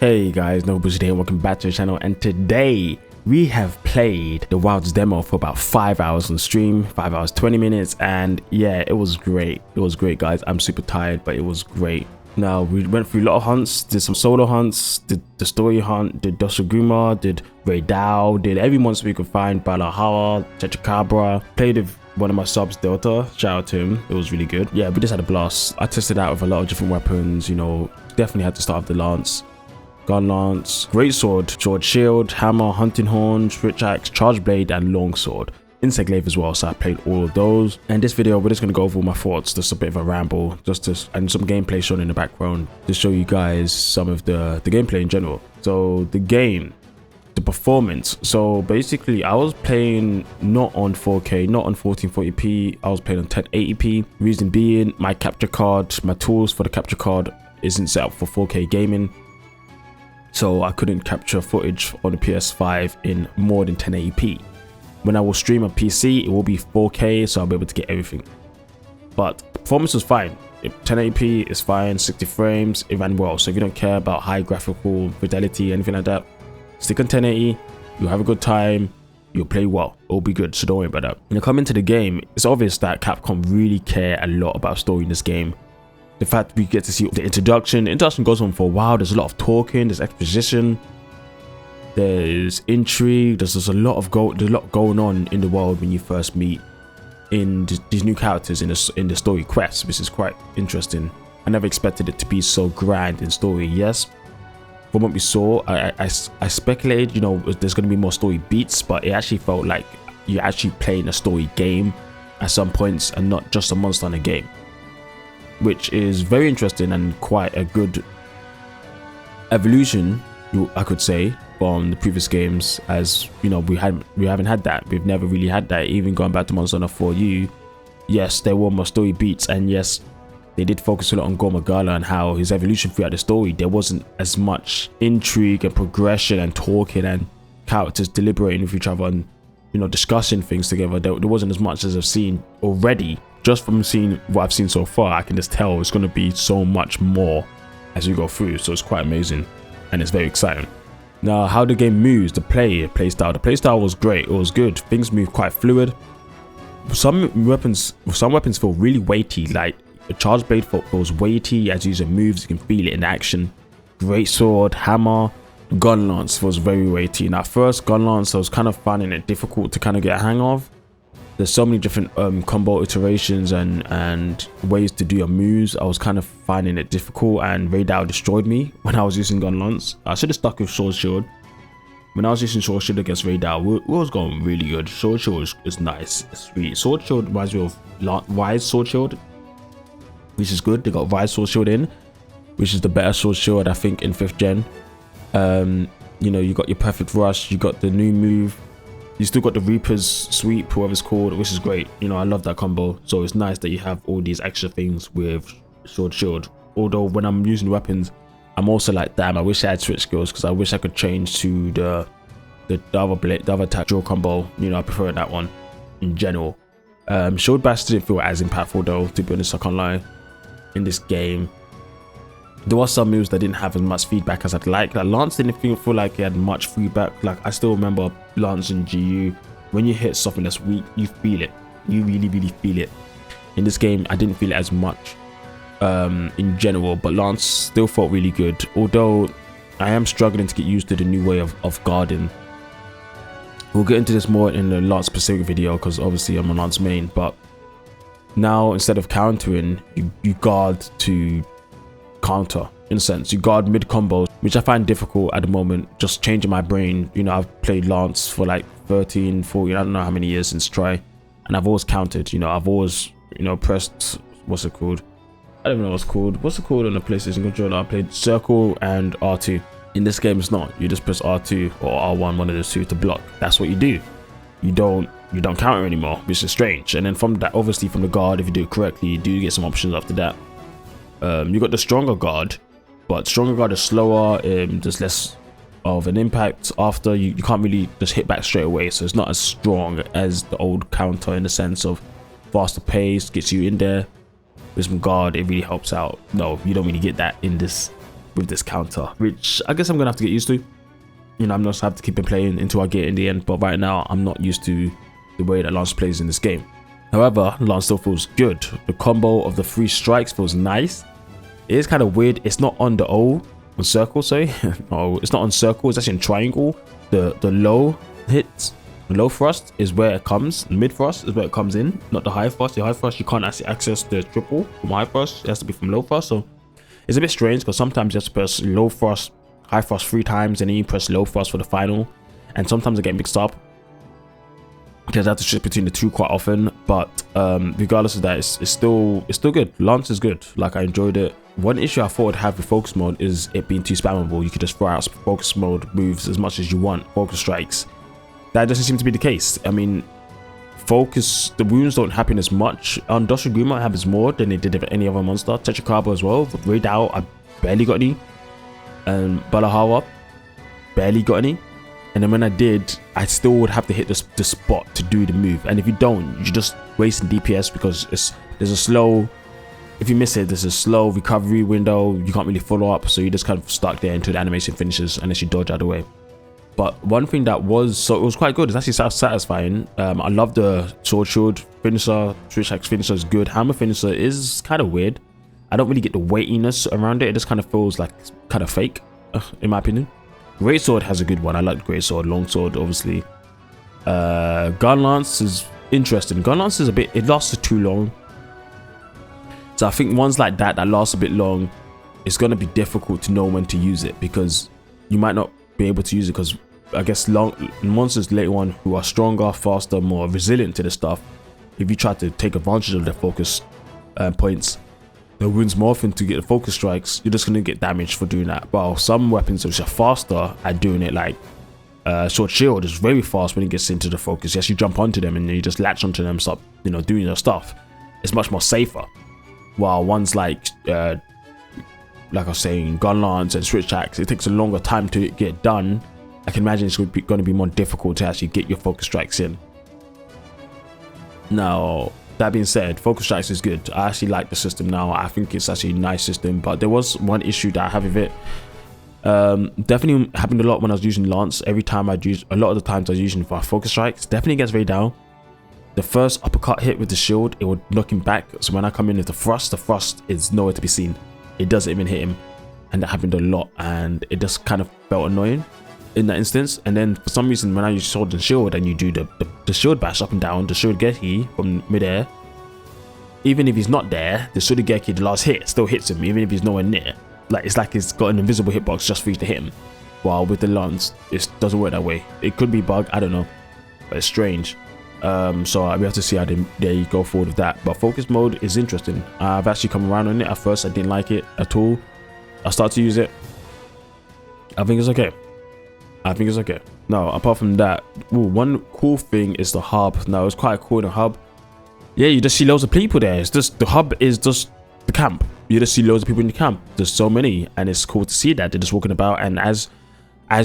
Hey guys, Nobu's here, welcome back to the channel, and today we have played the Wilds demo for about 5 hours on stream, 5 hours 20 minutes, and yeah, it was great. It was great, guys. I'm super tired, but it was great. Now, we went through a lot of hunts, did some solo hunts, did the story hunt, did Dosuguma, did Raidao, did every monster we could find, Balahawa, Chachacabra, played with one of my subs, Delta, shout out to him, it was really good. Yeah, we just had a blast. I tested out with a lot of different weapons, you know, definitely had to start with the Lance. Gun Lance, Great Sword, Sword Shield, Hammer, Hunting Horn, Switch Axe, Charge Blade, and Long Sword. Insect Glaive as well, so I played all of those. And this video, we're just going to go over all my thoughts, just a bit of a ramble, and some gameplay shown in the background to show you guys some of the gameplay in general. So the game, the performance. So basically, I was playing not on 4K, not on 1440p, I was playing on 1080p. Reason being, my capture card, my tools for the capture card isn't set up for 4K gaming. So I couldn't capture footage on the PS5 in more than 1080p. When I will stream on PC, it will be 4K, so I'll be able to get everything. But performance was fine. 1080p is fine, 60 frames, it ran well. So if you don't care about high graphical fidelity, anything like that, stick on 1080, you'll have a good time, you'll play well, it'll be good, so don't worry about that. When you come into the game, it's obvious that Capcom really care a lot about story in this game. The fact we get to see the introduction goes on for a while. There's a lot of talking, there's exposition, there's intrigue, there's a lot going on in the world when you first meet in these new characters in the story quests, which is quite interesting. I never expected it to be so grand in story. Yes, from what we saw, I speculated, you know, there's going to be more story beats, but it actually felt like you're actually playing a story game at some points and not just a Monster Hunter game, which is very interesting and quite a good evolution, I could say, from the previous games. As you know, we haven't had that. We've never really had that. Even going back to Monster Hunter 4U, yes, there were more story beats, and yes, they did focus a lot on Gormagala and how his evolution throughout the story. There wasn't as much intrigue and progression and talking and characters deliberating with each other and, you know, discussing things together. There wasn't as much as I've seen already. Just from seeing what I've seen so far, I can just tell it's going to be so much more as we go through. So it's quite amazing and it's very exciting. Now, how the game moves, the playstyle was great. It was good. Things move quite fluid. Some weapons feel really weighty. Like a Charge Blade feels weighty as you use moves. You can feel it in action. Great Sword, Hammer, Gun Lance feels very weighty. Now, first Gun Lance, I was kind of finding it difficult to kind of get a hang of. There's so many different combo iterations and ways to do your moves. I was kind of finding it difficult, and Raidao destroyed me when I was using Gun Lance. I should have stuck with Sword Shield. When I was using Sword Shield against Raidao, it was going really good. Sword Shield is nice, it's sweet. Sword Shield reminds me of Wise Sword Shield, which is good. They got Wise Sword Shield in, which is the better Sword Shield, I think, in 5th gen. You know, you got your Perfect Rush, you got the new move. You still got the Reaper's Sweep, whoever it's called, which is great. You know, I love that combo. So it's nice that you have all these extra things with Sword Shield. Although when I'm using weapons, I'm also like, damn, I wish I had switch skills, because I wish I could change to the other attack dual combo. You know, I prefer that one in general. Shield Bash didn't feel as impactful though, to be honest, I can't lie, in this game. There were some moves that didn't have as much feedback as I'd like. Like Lance didn't feel like he had much feedback. Like I still remember Lance and GU, when you hit something that's weak, you feel it. You really feel it. In this game, I didn't feel it as much in general, but Lance still felt really good. Although I am struggling to get used to the new way of guarding. We'll get into this more in the Lance specific video, because obviously I'm a Lance main. But now, instead of countering, you guard to counter, in a sense. You guard mid combos, which I find difficult at the moment, just changing my brain. You know, I've played Lance for like 13, 14, I don't know how many years since Try, and I've always countered. You know, I've always, you know, pressed, what's it called, I don't know what's it called on the PlayStation controller. I played circle and R2. In this game, it's not. You just press R2 or R1, one of those two, to block. That's what you do. You don't counter anymore, which is strange. And then from that, obviously from the guard, if you do it correctly, you do get some options after that. You got the stronger guard, but stronger guard is slower. There's less of an impact after. You can't really just hit back straight away, so it's not as strong as the old counter in the sense of faster pace, gets you in there. With some guard, it really helps out. No, you don't really get that in this with this counter, which I guess I'm gonna have to get used to. You know, I'm just have to keep it playing until I get in the end. But right now, I'm not used to the way that Lance plays in this game. However, Lance still feels good. The combo of the 3 strikes feels nice. It is kind of weird. It's not on the O, on circle, sorry. No, it's not on circle. It's actually in triangle. The low hits, the low thrust is where it comes. The mid thrust is where it comes in, not the high thrust. The high thrust, you can't actually access the triple from high thrust. It has to be from low thrust. So it's a bit strange because sometimes you have to press low thrust, high thrust 3 times, and then you press low thrust for the final. And sometimes they get mixed up because I have to switch between the 2 quite often. But regardless of that, it's still good. Lance is good. Like, I enjoyed it. One issue I thought I'd have with focus mode is it being too spammable. You could just throw out focus mode moves as much as you want, focus strikes. That doesn't seem to be the case. I mean, focus, the wounds don't happen as much. On Doshraguma it happens more than it did with any other monster. Tetracabo as well. Raid out, I barely got any. And Balahawa, barely got any. And then when I did, I still would have to hit the spot to do the move. And if you don't, you're just wasting DPS because there's a slow, if you miss it, there's a slow recovery window. You can't really follow up, so you're just kind of stuck there until the animation finishes unless you dodge out of the way. But one thing that was, so it was quite good, it's actually satisfying. I love the sword shield finisher. Switch axe finisher is good. Hammer finisher is kind of weird. I don't really get the weightiness around it. It just kind of feels like kind of fake, in my opinion. Great sword has a good one. I like great sword. Long sword, obviously. Gun lance is interesting. Gun lance is a bit, it lasts too long. So I think ones like that last a bit long, it's going to be difficult to know when to use it because you might not be able to use it because I guess monsters later on who are stronger, faster, more resilient to the stuff, if you try to take advantage of their focus points, the wounds more often to get the focus strikes, you're just going to get damaged for doing that. While some weapons which are faster at doing it, like Sword Shield is very fast when it gets into the focus. Yes, you jump onto them and you just latch onto them and start, you know, doing your stuff. It's much more safer. While ones like I was saying, Gun Lance and Switch Axe, it takes a longer time to get done. I can imagine it's going to be more difficult to actually get your focus strikes in. Now, that being said, focus strikes is good. I actually like the system now. I think it's actually a nice system, but there was one issue that I have with it. Definitely happened a lot when I was using Lance. Every time I'd use, a lot of the times I was using for focus strikes, definitely gets very down. The first uppercut hit with the shield, it would knock him back. So when I come in with the thrust is nowhere to be seen. It doesn't even hit him. And that happened a lot, and it just kind of felt annoying in that instance. And then for some reason, when I use sword and shield and you do the shield bash up and down, the Shurigeki from midair, even if he's not there, the Shurigeki, the last hit, still hits him, even if he's nowhere near. Like, it's like it's got an invisible hitbox just for you to hit him. While with the Lance, it doesn't work that way. It could be bug, I don't know, but it's strange. So we have to see how they go forward with that. But focus mode is interesting. I've actually come around on it. At first I didn't like it at all. I started to use it. I think it's okay. Now, apart from that, one cool thing is the hub. Now, it's quite cool in the hub. Yeah, you just see loads of people there. It's just, the hub is just the camp. You just see loads of people in the camp. There's so many, and it's cool to see that they're just walking about. And as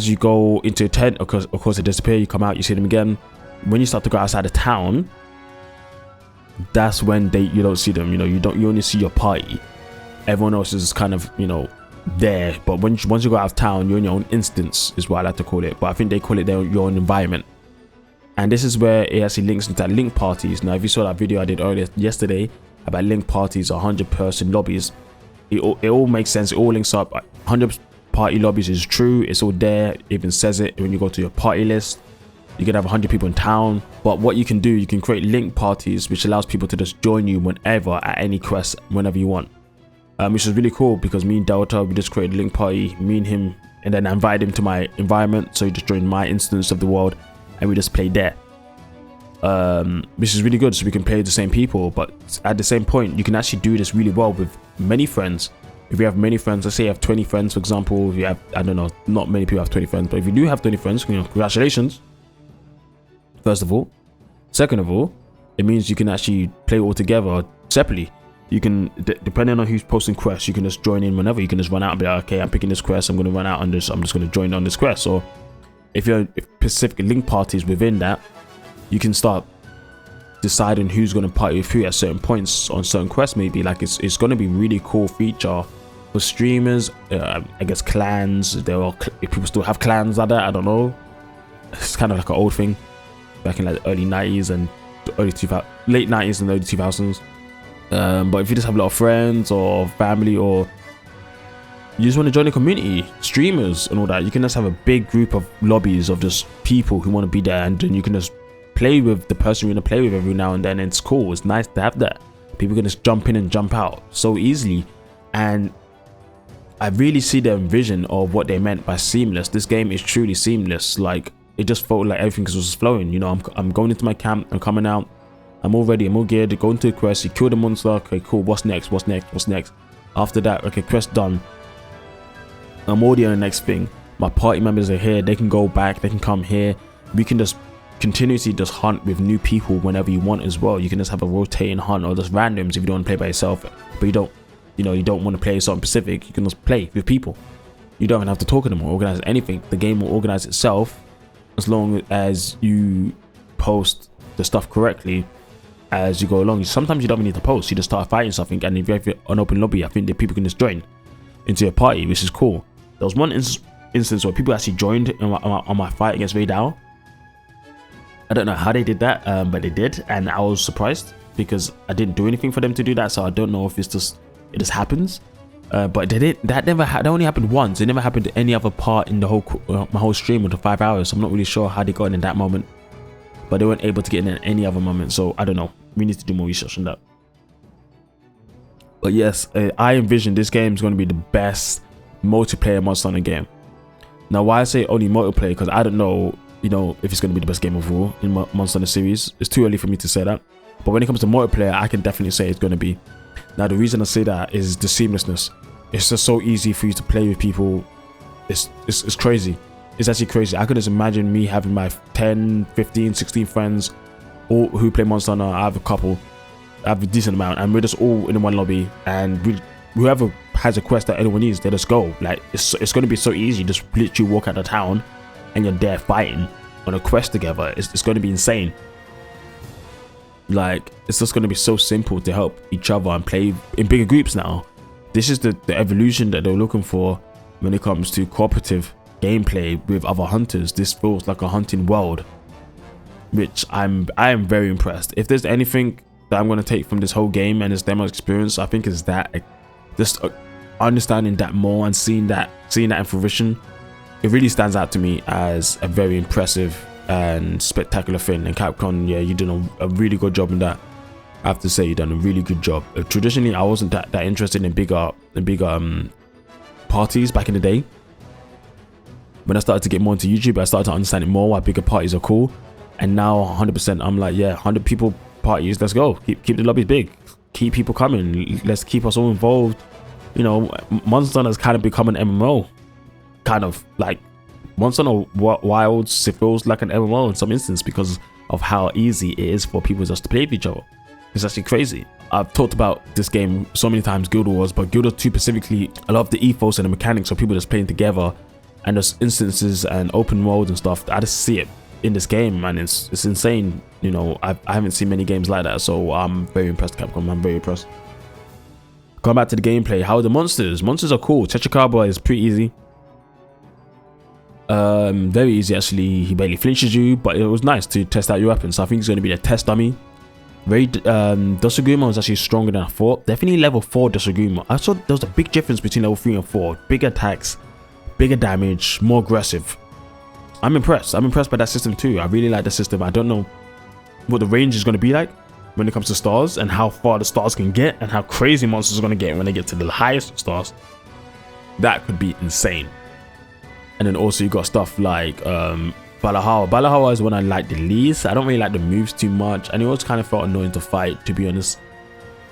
you go into a tent, of course they disappear. You come out, you see them again. When you start to go outside of town, that's when you don't see them. You know, you only see your party. Everyone else is kind of, you know, there. But once you go out of town, you're in your own instance, is what I like to call it. But I think they call it your own environment. And this is where it actually links into link parties. Now, if you saw that video I did earlier yesterday about link parties, 100-person lobbies, it all makes sense. It all links up. 100 party lobbies is true. It's all there. It even says it when you go to your party list. You can have 100 people in town, but what you can do, you can create link parties, which allows people to just join you whenever at any quest, whenever you want. Which is really cool because me and Delta, we just created a link party, me and him, and then I invited him to my environment. So he just joined my instance of the world and we just played there. Which is really good, so we can play with the same people, but at the same point, you can actually do this really well with many friends. If you have many friends, let's say you have 20 friends, for example, if you have, I don't know, not many people have 20 friends, but if you do have 20 friends, you know, congratulations. First of all. Second of all, it means you can actually play all together separately. You can, depending on who's posting quests, you can just join in whenever. You can just run out and be like, okay, I'm picking this quest, I'm going to run out on this, I'm just going to join on this quest. Or if you're specific link parties within that, you can start deciding who's going to party with who at certain points on certain quests. Maybe like it's going to be really cool feature For streamers, I guess clans. People still have clans like that. I don't know. It's kind of like an old thing back in like the early 90s and late 90s and early 2000s. But if you just have a lot of friends or family, or you just want to join a community, streamers and all that, you can just have a big group of lobbies of just people who want to be there, and then you can just play with the person you're going to play with every now and then. It's cool. It's nice to have that. People can just jump in and jump out so easily. And I really see the vision of what they meant by seamless. This game is truly seamless. Like, it just felt like everything was just flowing. You know, I'm going into my camp, I'm coming out, I'm all ready, I'm all geared, going to a quest, you kill the monster, okay, cool, what's next? After that, okay, quest done, I'm already on the next thing. My party members are here, they can go back, they can come here. We can just continuously just hunt with new people whenever you want as well. You can just have a rotating hunt, or just randoms if you don't want to play by yourself, but you don't want to play something specific. You can just play with people. You don't even have to talk to them or organize anything. The game will organize itself as long as you post the stuff correctly as you go along. Sometimes you don't even need to post. You just start fighting something, and if you have an open lobby, I think that people can just join into your party, which is cool. There was one instance where people actually joined on my fight against Raidal. I don't know how they did that, but they did, and I was surprised because I didn't do anything for them to do that. So I don't know if it just happens. But that only happened once. It never happened to any other part in the whole my whole stream of the 5 hours. So I'm not really sure how they got in that moment, but they weren't able to get in at any other moment. So I don't know. We need to do more research on that. But yes, I envision this game is going to be the best multiplayer Monster Hunter game. Now, why I say only multiplayer, because I don't know, if it's going to be the best game overall in Monster Hunter series. It's too early for me to say that. But when it comes to multiplayer, I can definitely say it's going to be. Now, the reason I say that is the seamlessness. It's just so easy for you to play with people. It's crazy. It's actually crazy. I could just imagine me having my 10, 15, 16 friends, all who play Monster Hunter. I have a couple. I have a decent amount, and we're just all in one lobby. And whoever has a quest that anyone needs, they just go. Like, it's going to be so easy. Just literally walk out of town, and you're there fighting on a quest together. It's going to be insane. Like, it's just going to be so simple to help each other and play in bigger groups now. This is the evolution that they're looking for when it comes to cooperative gameplay with other hunters. This feels like a hunting world, which I am very impressed. If there's anything that I'm going to take from this whole game and this demo experience, I think is that just understanding that more and seeing that in fruition. It really stands out to me as a very impressive and spectacular thing. And Capcom, yeah, you did a really good job in that. I have to say, you done a really good job. Traditionally, I wasn't that interested in bigger parties back in the day. When I started to get more into YouTube, I started to understand it more, why bigger parties are cool. And now 100% I'm like, yeah, 100 people parties, let's go. Keep the lobbies big, keep people coming, let's keep us all involved. Monster Hunter has kind of become an MMO, kind of like Monster Hunter Wilds. It feels like an MMO in some instance because of how easy it is for people just to play with each other. It's actually crazy. I've talked about this game so many times, Guild Wars, but Guild Wars 2 specifically, I love the ethos and the mechanics of people just playing together, and there's instances and open world and stuff. I just see it in this game, and it's insane. I haven't seen many games like that, so I'm very impressed, Capcom. I'm very impressed. Going back to the gameplay, how are the monsters? Monsters are cool. Tetracabra is pretty easy. Very easy actually. He barely flinches you, but it was nice to test out your weapons. So I think it's going to be a test dummy. Dosuguma was actually stronger than I thought. Definitely level 4 Dosuguma. I saw there was a big difference between level 3 and 4. Bigger attacks, bigger damage, more aggressive. I'm impressed. I'm impressed by that system too. I really like the system. I don't know what the range is going to be like when it comes to stars, and how far the stars can get, and how crazy monsters are going to get when they get to the highest stars. That could be insane. And then also you got stuff like Balahawa. Balahawa is one I like the least. I don't really like the moves too much, and it always kind of felt annoying to fight, to be honest.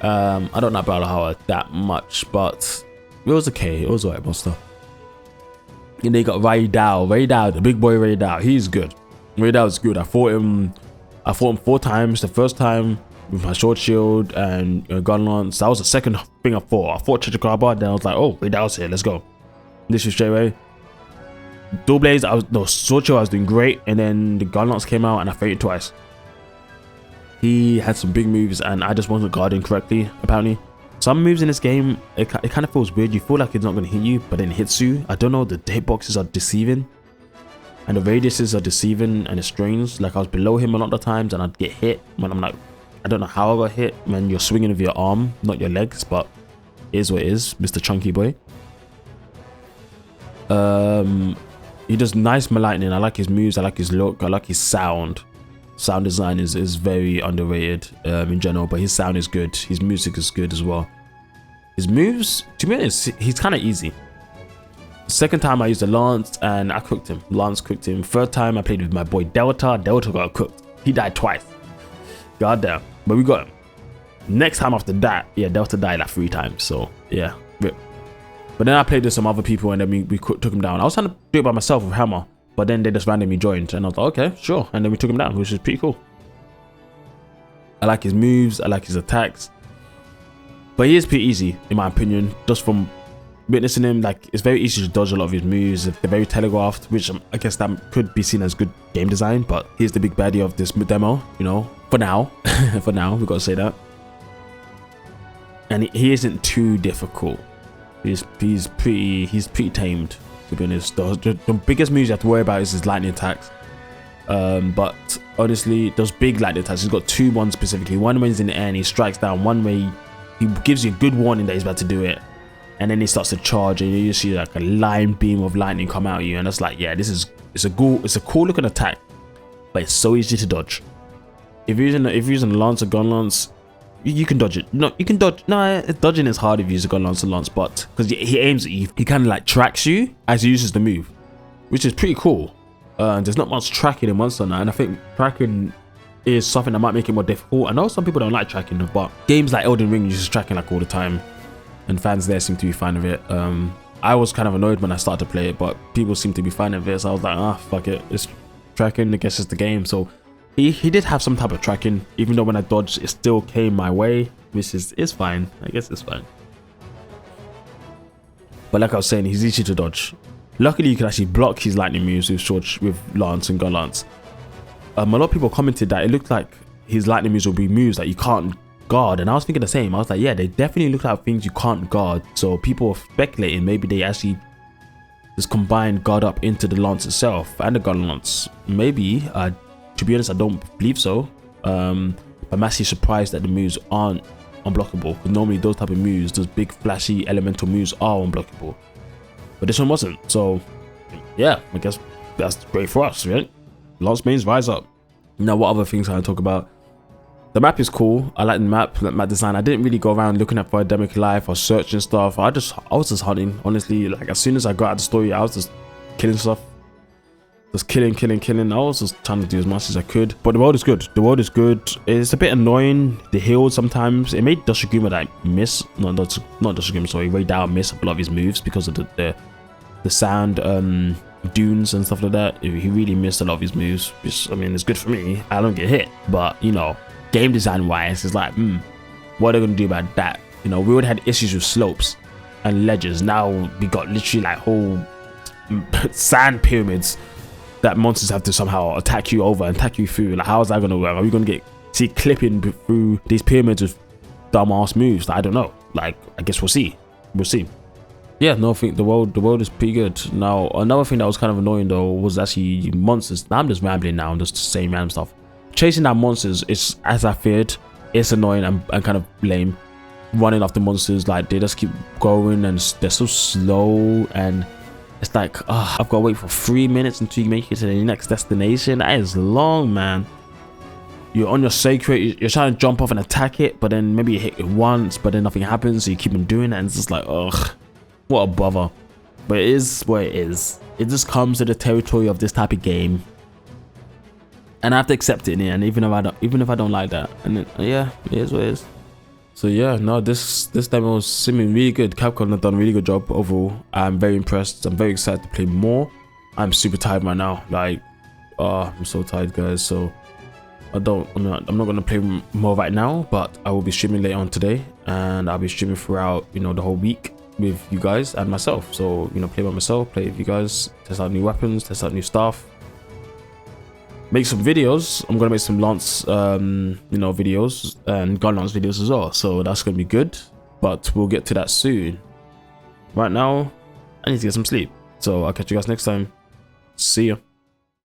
I don't like Balahawa that much, but it was okay. It was alright monster. And they got Raidal, the big boy Raidal. He's good. Raidal is good. I fought him 4 times. The first time with my short shield and gun lance. That was the second thing I fought. I fought Tetracabra, then I was like, oh, Raidal's here, let's go. This was straight away. Dual Blades, short shield I was doing great, and then the gun lance came out and I fainted twice. He had some big moves and I just wasn't guarding correctly, apparently. Some moves in this game, it kind of feels weird. You feel like it's not going to hit you, but then it hits you. I don't know, the hitboxes are deceiving. And the radiuses are deceiving, and it's strange. Like, I was below him a lot of the times, and I'd get hit when I'm like, I don't know how I got hit when you're swinging with your arm, not your legs, but it is what it is, Mr. Chunky Boy. He does nice lightning. I like his moves, I like his look, I like his sound. Sound design is very underrated in general, but his sound is good. His music is good as well. His moves, to be honest, he's kind of easy. Second time I used a Lance and I cooked him. Lance cooked him. Third time I played with my boy Delta. Delta got cooked. He died twice. God damn. But we got him. Next time after that, yeah, Delta died like 3 times. So yeah, rip. But then I played with some other people and then we took him down. I was trying to do it by myself with Hammer, but then they just randomly joined and I was like, okay, sure. And then we took him down, which is pretty cool. I like his moves. I like his attacks. But he is pretty easy, in my opinion, just from witnessing him. Like, it's very easy to dodge a lot of his moves. They're very telegraphed, which I guess that could be seen as good game design. But he's the big baddie of this demo, you know, for now. For now, we got to say that. And he isn't too difficult. He's pretty tamed, to be honest. The biggest moves you have to worry about is his lightning attacks. But honestly, those big lightning attacks, he's got 2 ones specifically. One when he's in the air and he strikes down. One way he gives you a good warning that he's about to do it, and then he starts to charge, and you see like a line beam of lightning come out at you, and it's like, yeah, it's a cool looking attack, but it's so easy to dodge. If you're using a Lance or Gun Lance, you can dodge it. No, you can dodge. No, dodging is hard if you use a Gun Lance or Lance, but because he aims at you, he kind of like tracks you as he uses the move, which is pretty cool. There's not much tracking in Monster Hunter, and I think tracking is something that might make it more difficult. I know some people don't like tracking, but games like Elden Ring uses tracking like all the time, and fans there seem to be fine with it. I was kind of annoyed when I started to play it, but people seem to be fine with it, so I was like, ah, fuck it, it's tracking, I guess it's the game. So he did have some type of tracking, even though when I dodged, it still came my way, which is fine. I guess it's fine. But like I was saying, he's easy to dodge. Luckily, you can actually block his lightning moves with Lance and Gun Lance. A lot of people commented that it looked like his lightning moves will be moves that you can't guard, and I was thinking the same. I was like, yeah, they definitely look like things you can't guard. So people were speculating maybe they actually just combined guard up into the Lance itself and the Gun Lance. Maybe. To be honest, I don't believe so. I'm actually surprised that the moves aren't unblockable, because normally those type of moves, those big flashy elemental moves, are unblockable. But this one wasn't. So yeah, I guess that's great for us, right? Lance mains rise up. Now, what other things can I talk about? The map is cool. I like the map design. I didn't really go around looking at Biodemic Life or searching stuff. I was just hunting, honestly. Like, as soon as I got out the story, I was just killing stuff. Just killing. I was just trying to do as much as I could. But the world is good. The world is good. It's a bit annoying. The hills sometimes. It made Doshiguma like miss. Not Doshiguma, sorry. Ray Dow miss a lot of his moves because of the sand dunes and stuff like that. He really missed a lot of his moves, which, I mean, it's good for me. I don't get hit. But, you know, game design wise, it's like, what are they going to do about that? You know, we already had issues with slopes and ledges. Now we got literally like whole sand pyramids that monsters have to somehow attack you over and attack you through. Like, how is that going to work? Are we going to see clipping through these pyramids with dumbass moves? Like, I don't know. Like, I guess we'll see. Yeah, no, I think the world is pretty good. Now, another thing that was kind of annoying though was actually monsters. Now I'm just rambling now. I'm just saying random stuff. Chasing down monsters is, as I feared, it's annoying and kind of lame. Running after monsters, like, they just keep going and they're so slow, and it's like, I've got to wait for 3 minutes until you make it to the next destination. That is long, man. You're on your sacred, you're trying to jump off and attack it, but then maybe you hit it once, but then nothing happens, so you keep on doing it, and it's just like, ugh, what a bother. But it is what it is. It just comes to the territory of this type of game, and I have to accept it in the end, even if I don't like that. And then, yeah, it is what it is. So yeah, no, this demo was seeming really good. Capcom have done a really good job overall. I'm very impressed. I'm very excited to play more. I'm super tired right now. Like, I'm so tired, guys. So I'm not gonna play more right now, but I will be streaming later on today, and I'll be streaming throughout, you know, the whole week with you guys and myself. So, you know, play by myself, play with you guys, test out new weapons, test out new stuff, make some videos. I'm gonna make some Lance, you know, videos and Gun Lance videos as well. So that's gonna be good. but we'll get to that soon. Right now, I need to get some sleep. So I'll catch you guys next time. See ya.